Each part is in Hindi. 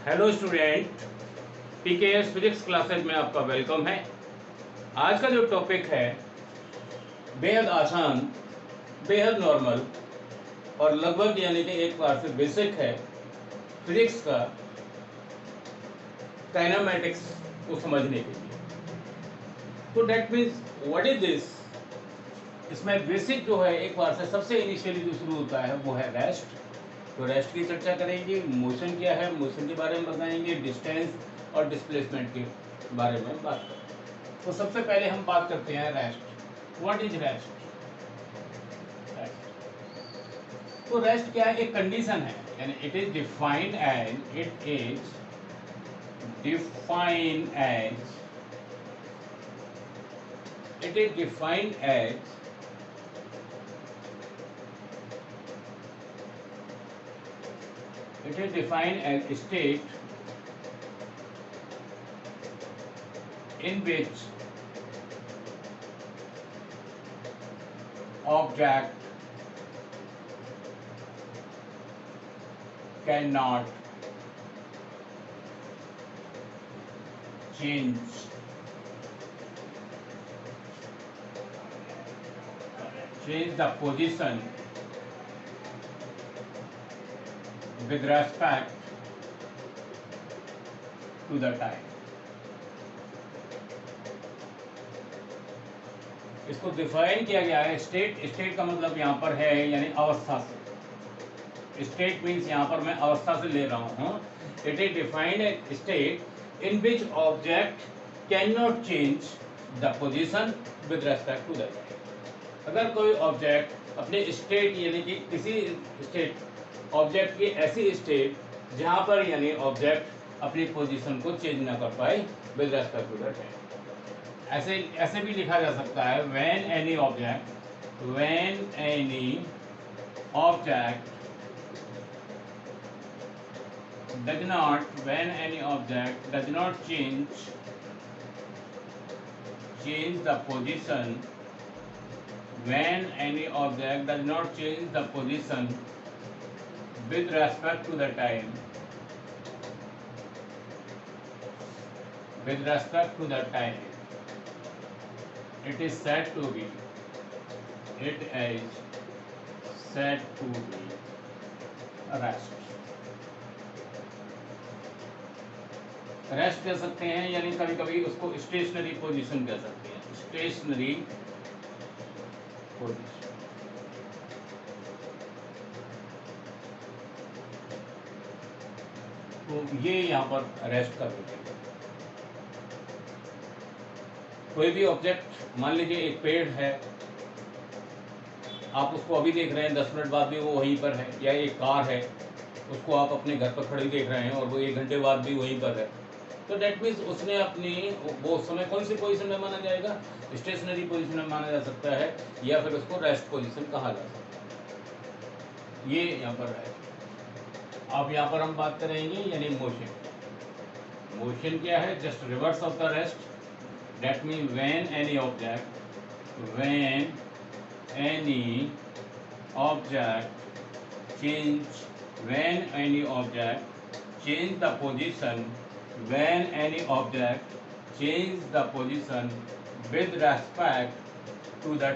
Hello student, PKS physics classes में आपका वेलकम है। आज का जो टॉपिक है बेहद आसान, बेहद नॉर्मल और लगभग यानी कि एक बार से बेसिक है फिजिक्स का, काइनेमैटिक्स को समझने के लिए। तो that means what is this. इसमें बेसिक जो है एक बार से सबसे इनिशियली जो शुरू होता है वो है रेस्ट। तो रेस्ट की चर्चा करेंगे, मोशन क्या है, मोशन के बारे में बताएंगे, डिस्टेंस और डिस्प्लेसमेंट के बारे में बात करेंगे। तो सबसे पहले हम बात करते हैं रेस्ट। What is rest? तो रेस्ट क्या है? एक कंडीशन है, यानी it is defined as it is defined as a state in which object cannot change the position with respect to the time। इसको डिफाइन किया गया है स्टेट का मतलब यहाँ पर है यानी अवस्था से। स्टेट मीन्स यहाँ पर मैं अवस्था से ले रहा हूँ। It is defined a state in which object can not change the position with respect to the time. अगर कोई ऑब्जेक्ट अपने स्टेट यानी कि किसी स्टेट ऑब्जेक्ट की ऐसी स्टेट जहाँ पर यानी ऑब्जेक्ट अपनी पोजीशन को चेंज ना कर पाए with respect to the time. ऐसे भी लिखा जा सकता है when any object does not change the position with respect to the time it is said to be rest. Rest कह सकते हैं यानी कभी कभी उसको स्टेशनरी पोजीशन कह सकते हैं, स्टेशनरी पोजीशन। तो ये यहाँ पर रेस्ट का मीनिंग है। कोई भी ऑब्जेक्ट, मान लीजिए एक पेड़ है, आप उसको अभी देख रहे हैं, 10 मिनट बाद भी वो वहीं पर है, या एक कार है उसको आप अपने घर पर खड़ी देख रहे हैं और वो 1 घंटे बाद भी वहीं पर है। तो डेट मीन्स उसने अपनी वो समय कौन सी पोजीशन में माना जाएगा? स्टेशनरी पोजीशन में माना जा सकता है, या फिर उसको रेस्ट पोजीशन कहा जा सकता है। ये यहाँ पर है। अब यहाँ पर हम बात करेंगे यानी मोशन। मोशन क्या है? Just reverse of the rest. That means when any object change the position with respect to the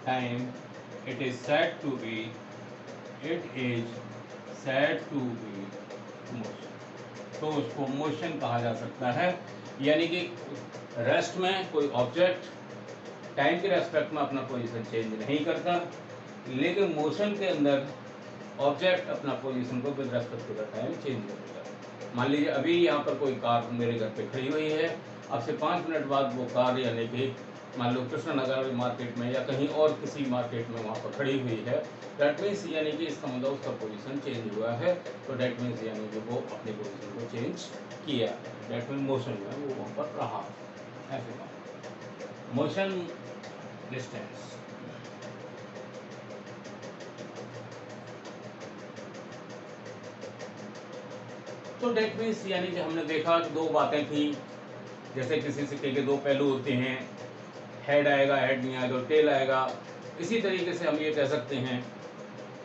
time it is said to be motion। तो उसको मोशन कहा जा सकता है। यानी कि रेस्ट में कोई ऑब्जेक्ट टाइम के रेस्पेक्ट में अपना पोजीशन चेंज नहीं करता, लेकिन मोशन के अंदर ऑब्जेक्ट अपना पोजीशन को with respect to the time change करेगा। मान लीजिए अभी यहाँ पर कोई कार मेरे घर पे खड़ी हुई है, अब से 5 मिनट बाद वो कार यानी कि मान लो कृष्णनगर मार्केट में या कहीं और किसी मार्केट में वहाँ पर खड़ी हुई है। डेट मीन्स यानी कि इसका मतलब उसका पोजीशन चेंज हुआ है। तो डेट मीन्स यानी कि वो अपनी पोजीशन को चेंज किया है। डेट मीन्स मोशन में वो वहाँ पर रहा। ऐसे मोशन डिस्टेंस। तो डेट मीन्स यानी कि हमने देखा कि 2 बातें थी, जैसे किसी सिक्के के 2 पहलू होते हैं, हेड आएगा, हेड नहीं आएगा तो टेल आएगा। इसी तरीके से हम ये कह सकते हैं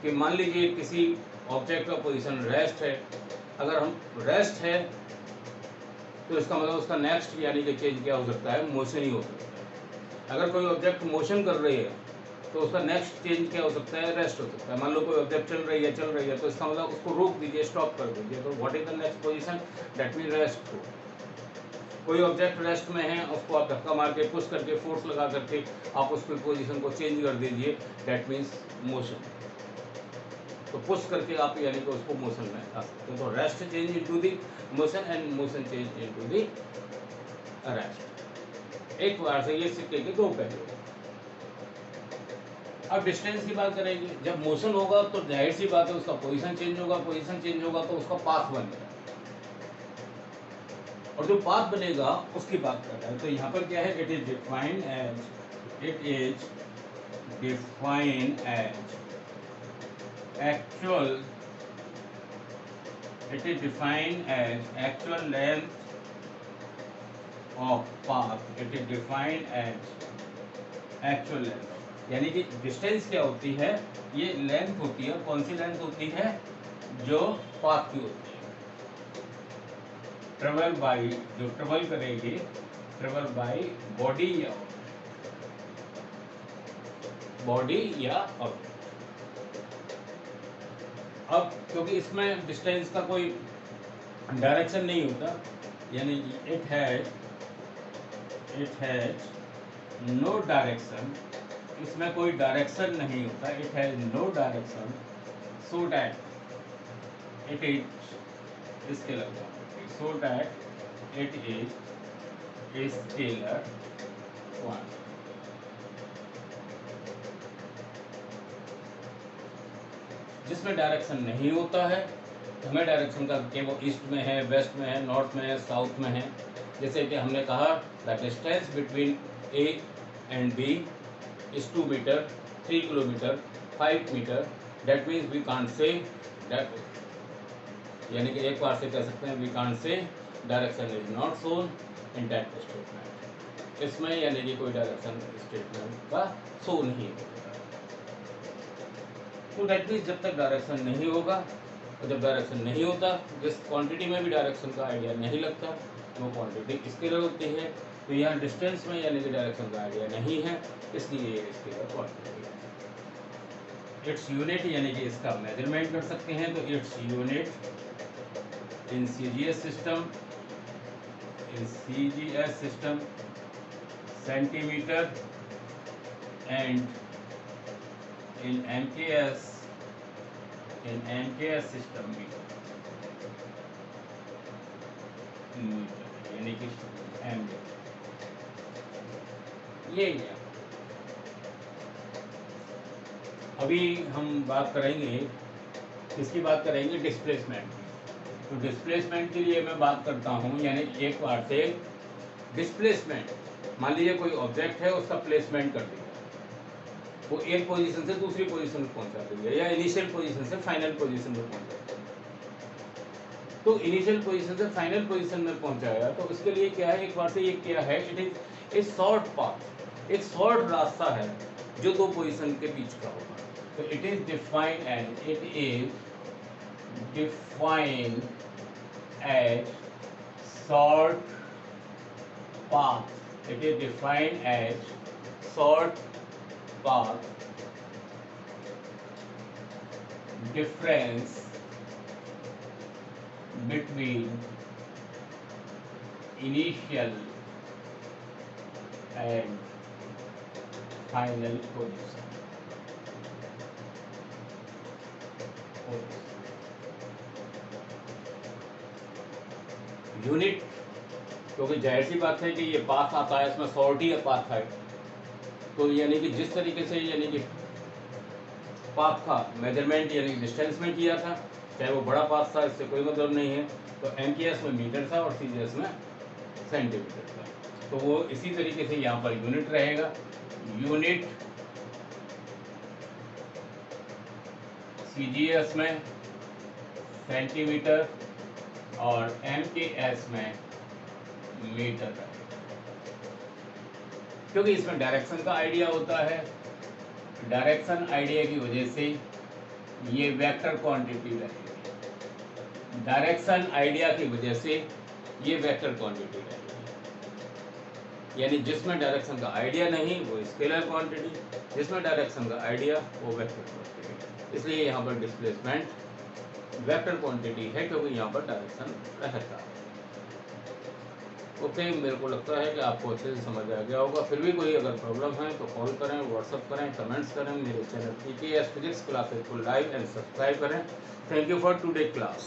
कि मान लीजिए किसी ऑब्जेक्ट का पोजीशन रेस्ट है, अगर हम रेस्ट है तो इसका मतलब उसका नेक्स्ट यानी कि चेंज क्या हो सकता है, मोशन ही हो सकता है। अगर कोई ऑब्जेक्ट मोशन कर रही है तो उसका नेक्स्ट चेंज क्या हो सकता है, रेस्ट हो सकता है। मान लो कोई ऑब्जेक्ट चल रही है तो इसका मतलब उसको रोक दीजिए, स्टॉप कर दीजिए, तो what is the next position, that mean rest हो। कोई ऑब्जेक्ट रेस्ट में है, उसको आप धक्का मार के पुश करके फोर्स लगा करके आप उसकी पोजीशन को चेंज कर दीजिए, दैट मीन्स मोशन। तो पुश करके आप यानी कि उसको मोशन में आ सकते हैं। तो rest change into the motion and motion change into the rest. एक बार से ये सिक्के के दो पहलू। अब डिस्टेंस की बात करेंगे, जब मोशन होगा तो जाहिर सी बात है उसका पोजीशन चेंज होगा, पोजीशन चेंज होगा तो उसका पाथ बनेगा, और जो पाथ बनेगा उसकी बात कर रहा है। तो यहाँ पर क्या है, it is defined as actual it is defined as actual length of path, it is defined as actual length। यानी कि डिस्टेंस क्या होती है, ये लेंथ होती है। कौन सी लेंथ होती है, जो पाथ की होती है। ट्रेवल बाई, जो ट्रेवल करेगी, ट्रेवल बाई बॉडी या ऑब्जेक्ट। अब क्योंकि इसमें डिस्टेंस का कोई डायरेक्शन नहीं होता, यानी इट हैज नो डायरेक्शन, इसमें कोई डायरेक्शन नहीं होता, it has no direction, so that it is scalar, so that it is scalar quantity. जिसमें डायरेक्शन नहीं होता है, हमें डायरेक्शन का कि वो ईस्ट में है, वेस्ट में है, नॉर्थ में है, साउथ में है। जैसे कि हमने कहा the distance between A and B is 2 metre, 3 kilometre, 5 metre, that means we can't say that, यानी कि एक बार से कह सकते हैं we can't say direction is not shown in that statement. इसमें यानी कि कोई डायरेक्शन स्टेटमेंट का शो नहीं होगा। तो दैट मीन्स जब तक डायरेक्शन नहीं होगा, और जब डायरेक्शन नहीं होता, जिस क्वांटिटी में भी डायरेक्शन का आइडिया नहीं लगता, वो क्वांटिटी स्केलर होती है। तो यहाँ डिस्टेंस में यानी कि डायरेक्शन का आइडिया नहीं है, इसलिए ये स्केलर क्वांटिटी है। इट्स यूनिट यानी कि इसका मेजरमेंट कर सकते हैं, तो its unit in CGS system centimetre and in MKS system metre, यानी कि एम्पियर। ये है। अभी हम बात करेंगे, किसकी बात करेंगे, डिस्प्लेसमेंट की। तो डिस्प्लेसमेंट के लिए मैं बात करता हूँ, यानी एक बार से डिस्प्लेसमेंट, मान लीजिए कोई ऑब्जेक्ट है, उसका प्लेसमेंट कर दिया, वो एक पोजीशन से दूसरी पोजीशन में पहुंचा दिया, या इनिशियल पोजीशन से फाइनल पोजीशन में पहुंचा दिया। तो इनिशियल पोजीशन से फाइनल पोजीशन में पहुंचाया, तो उसके लिए क्या है, एक बार से ये क्या है, it is a short path, एक शॉर्ट रास्ता है जो दो पोजीशन के बीच का होगा। तो it is defined as short path, it is defined as short path, difference between initial and final position। Unit, क्योंकि जाहिर सी बात है कि ये पाथ आता है, इसमें शॉर्ट ही पाथ है, तो यानी कि जिस तरीके से यानी कि पाथ का मेजरमेंट यानी डिस्टेंस में किया था, चाहे वो बड़ा पाथ था, इससे कोई मतलब नहीं है। तो एमकेएस में मीटर था और सीजीएस में सेंटीमीटर था, तो वो इसी तरीके से यहाँ पर यूनिट रहेगा। यूनिट सीजीएस में सेंटीमीटर और एमकेएस में मीटर रहेगा, क्योंकि इसमें डायरेक्शन का आइडिया होता है। डायरेक्शन आइडिया की वजह से ये वेक्टर क्वांटिटी रहेगी। डायरेक्शन आइडिया की वजह से ये वेक्टर क्वांटिटी रहेगी, यानी जिसमें डायरेक्शन का आइडिया नहीं वो स्केलर क्वांटिटी, जिसमें डायरेक्शन का आइडिया वो वेक्टर क्वांटिटी। इसलिए यहाँ पर डिस्प्लेसमेंट वेक्टर क्वांटिटी है क्योंकि यहाँ पर डायरेक्शन रहता है। ओके, मेरे को लगता है कि आपको अच्छे से समझ आ गया होगा। फिर भी कोई अगर प्रॉब्लम है तो कॉल करें, व्हाट्सअप करें, कमेंट्स करें। मेरे चैनल PKS फिजिक्स क्लासेस को लाइक एंड सब्सक्राइब करें। Thank you for today class.